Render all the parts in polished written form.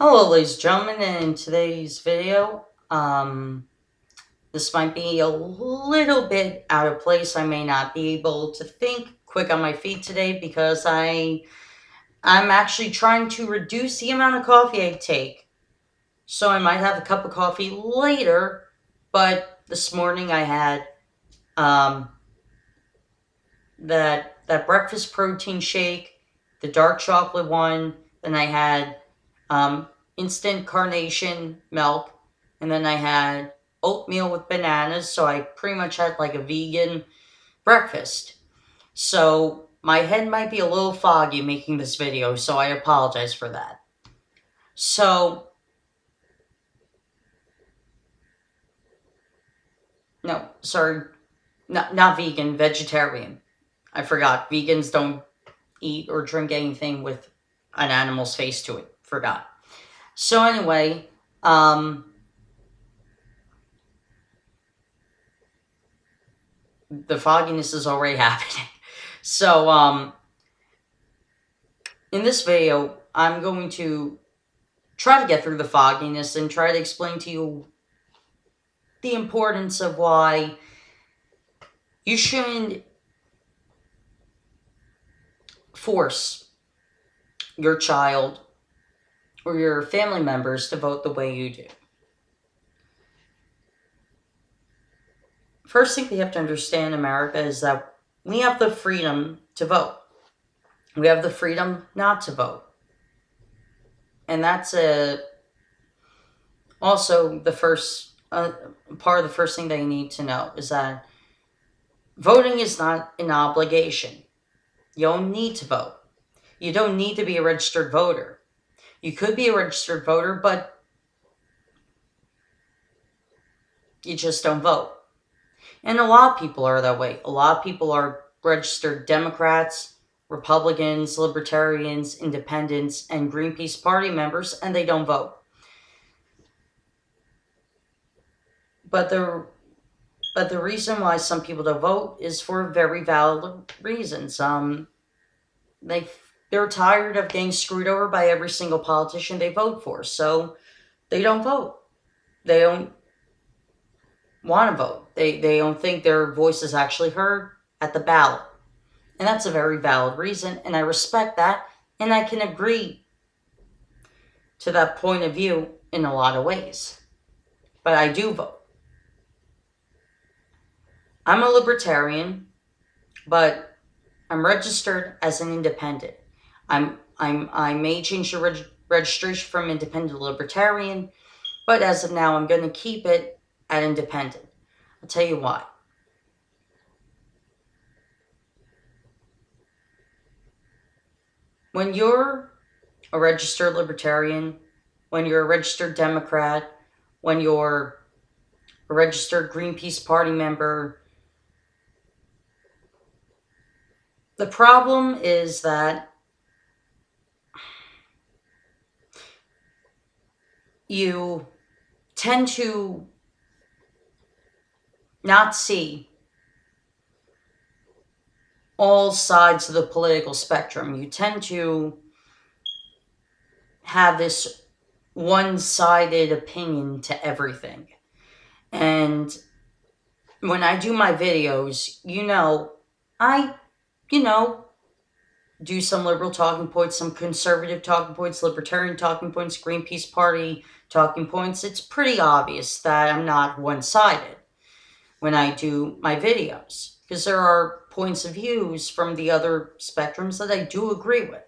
Hello, ladies and gentlemen. In today's video, this might be a little bit out of place. I may not be able to think quick on my feet today because I'm actually trying to reduce the amount of coffee I take. So I might have a cup of coffee later, but this morning I had um, that breakfast protein shake, the dark chocolate one. Then I had um, instant carnation milk, and then I had oatmeal with bananas. So I pretty much had like a vegan breakfast. So my head might be a little foggy making this video, so I apologize for that. So, no, sorry, not vegan, vegetarian. I forgot. Vegans don't eat or drink anything with an animal's face to it. Forgot. So anyway, the fogginess is already happening. So in this video, I'm going to try to get through the fogginess and try to explain to you the importance of why you shouldn't force your child or your family members to vote the way you do. First thing we have to understand in America is that we have the freedom to vote. We have the freedom not to vote. And that's also the first part of the first thing that you need to know is that voting is not an obligation. You don't need to vote. You don't need to be a registered voter. You could be a registered voter, but you just don't vote. And a lot of people are that way. A lot of people are registered Democrats, Republicans, Libertarians, Independents, and Greenpeace Party members, and they don't vote. But the reason why some people don't vote is for very valid reasons. They're tired of getting screwed over by every single politician they vote for, so they don't vote. They don't want to vote. They don't think their voice is actually heard at the ballot. And that's a very valid reason, and I respect that, and I can agree to that point of view in a lot of ways. But I do vote. I'm a libertarian, but I'm registered as an independent. I may change the registration from independent to libertarian, but as of now, I'm going to keep it at independent. I'll tell you why. When you're a registered libertarian, when you're a registered Democrat, when you're a registered Greenpeace Party member, the problem is that you tend to not see all sides of the political spectrum. You tend to have this one-sided opinion to everything. And when I do my videos, I do some liberal talking points, some conservative talking points, libertarian talking points, Greenpeace Party talking points. It's pretty obvious that I'm not one-sided when I do my videos, because there are points of views from the other spectrums that I do agree with.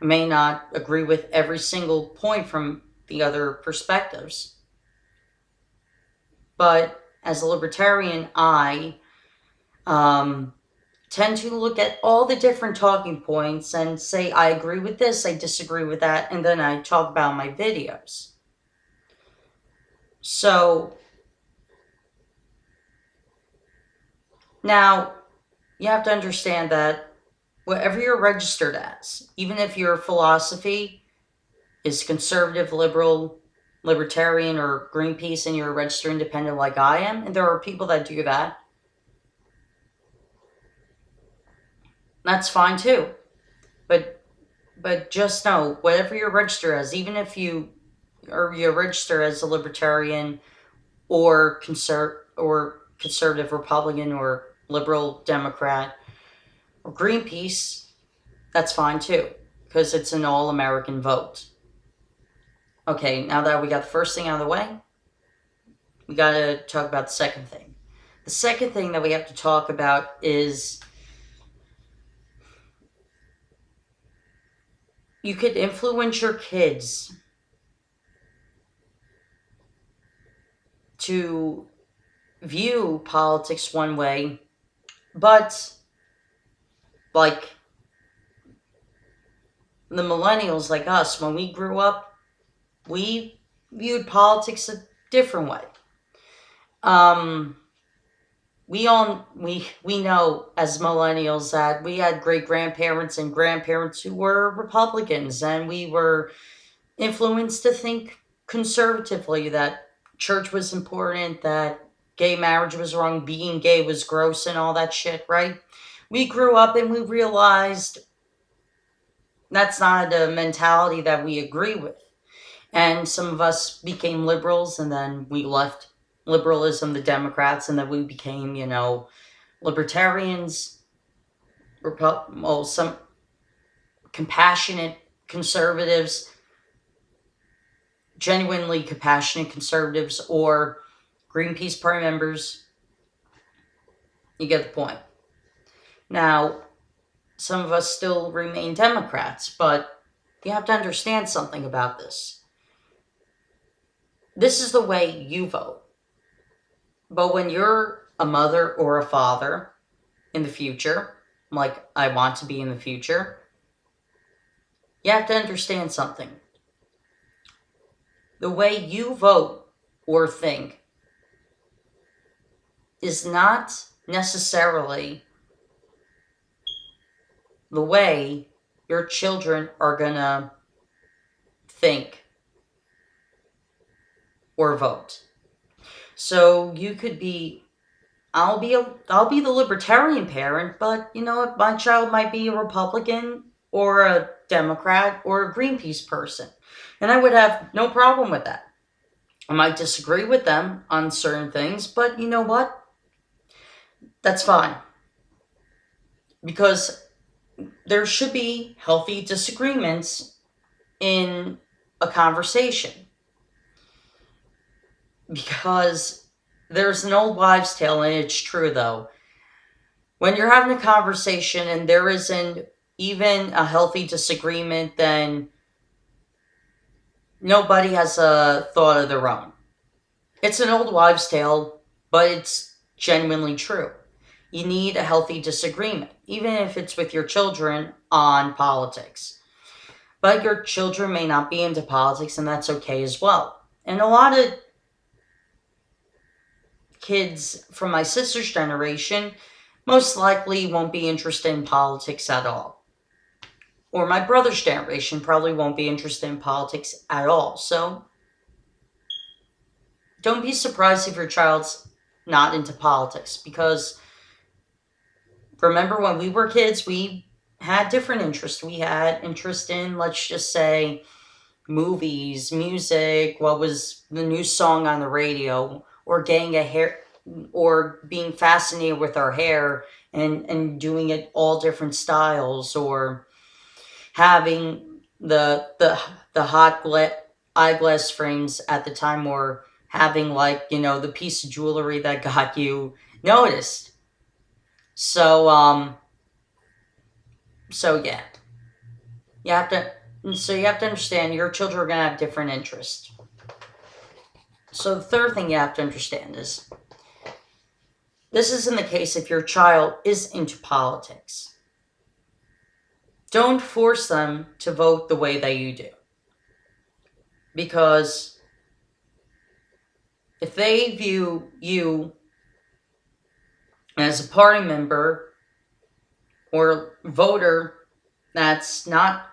I may not agree with every single point from the other perspectives, but as a libertarian, I tend to look at all the different talking points and say, I agree with this, I disagree with that, and then I talk about my videos. So, now, you have to understand that whatever you're registered as, even if your philosophy is conservative, liberal, libertarian, or Greenpeace, and you're a registered independent like I am, and there are people that do that, that's fine too. But just know, whatever you're registered as, even if you or you register as a libertarian or conservative Republican or liberal Democrat or Greenpeace, that's fine too, because it's an all-American vote. Okay, now that we got the first thing out of the way, we got to talk about the second thing. The second thing that we have to talk about is you could influence your kids to view politics one way, but like the millennials like us, when we grew up, we viewed politics a different way. Um, we know as millennials that we had great grandparents and grandparents who were Republicans, and we were influenced to think conservatively that church was important, that gay marriage was wrong, being gay was gross, and all that shit, right? We grew up and we realized that's not a mentality that we agree with. And some of us became liberals, and then we left liberalism, the Democrats, and then we became, libertarians, some compassionate conservatives, genuinely compassionate conservatives, or Greenpeace Party members. You get the point. Now, some of us still remain Democrats, but you have to understand something about this. This is the way you vote. But when you're a mother or a father in the future, like I want to be in the future, you have to understand something. The way you vote or think is not necessarily the way your children are gonna think or vote. So you could be, I'll be the libertarian parent, but you know what? My child might be a Republican or a Democrat or a Greenpeace person, and I would have no problem with that. I might disagree with them on certain things, but you know what? That's fine. Because there should be healthy disagreements in a conversation. Because there's an old wives' tale, and it's true though. When you're having a conversation and there isn't even a healthy disagreement, then nobody has a thought of their own. It's an old wives' tale, but it's genuinely true. You need a healthy disagreement, even if it's with your children on politics. But your children may not be into politics, and that's okay as well. And a lot of kids from my sister's generation most likely won't be interested in politics at all. Or my brother's generation probably won't be interested in politics at all. So don't be surprised if your child's not into politics, because remember when we were kids, we had different interests. We had interest in, let's just say, movies, music, what was the new song on the radio, or getting a hair, or being fascinated with our hair and doing it all different styles, or having the hot eyeglass frames at the time, or having the piece of jewelry that got you noticed. So yeah, you have to understand your children are gonna have different interests. So the third thing you have to understand is this isn't the case if your child is into politics. Don't force them to vote the way that you do. Because if they view you as a party member or voter that's not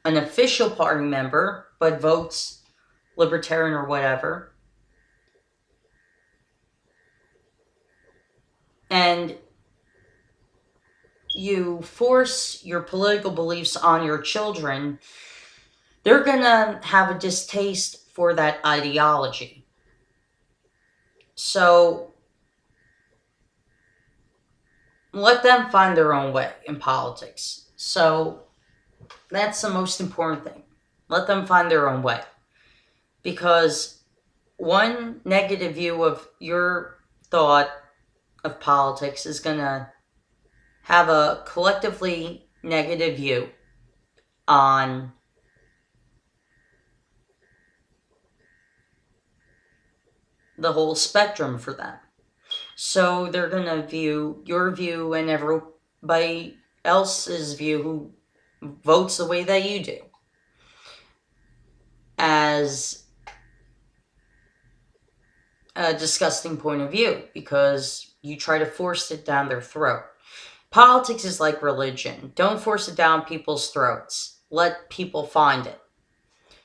an official party member but votes libertarian or whatever, and you force your political beliefs on your children, they're going to have a distaste for that ideology. So let them find their own way in politics. So that's the most important thing. Let them find their own way. Because one negative view of your thought of politics is going to have a collectively negative view on the whole spectrum for them. So they're going to view your view and everybody else's view who votes the way that you do as a disgusting point of view because you try to force it down their throat. Politics is like religion. Don't force it down people's throats. Let people find it.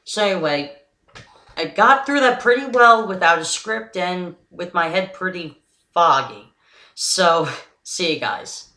So anyway, I got through that pretty well without a script and with my head pretty foggy. So, see you guys.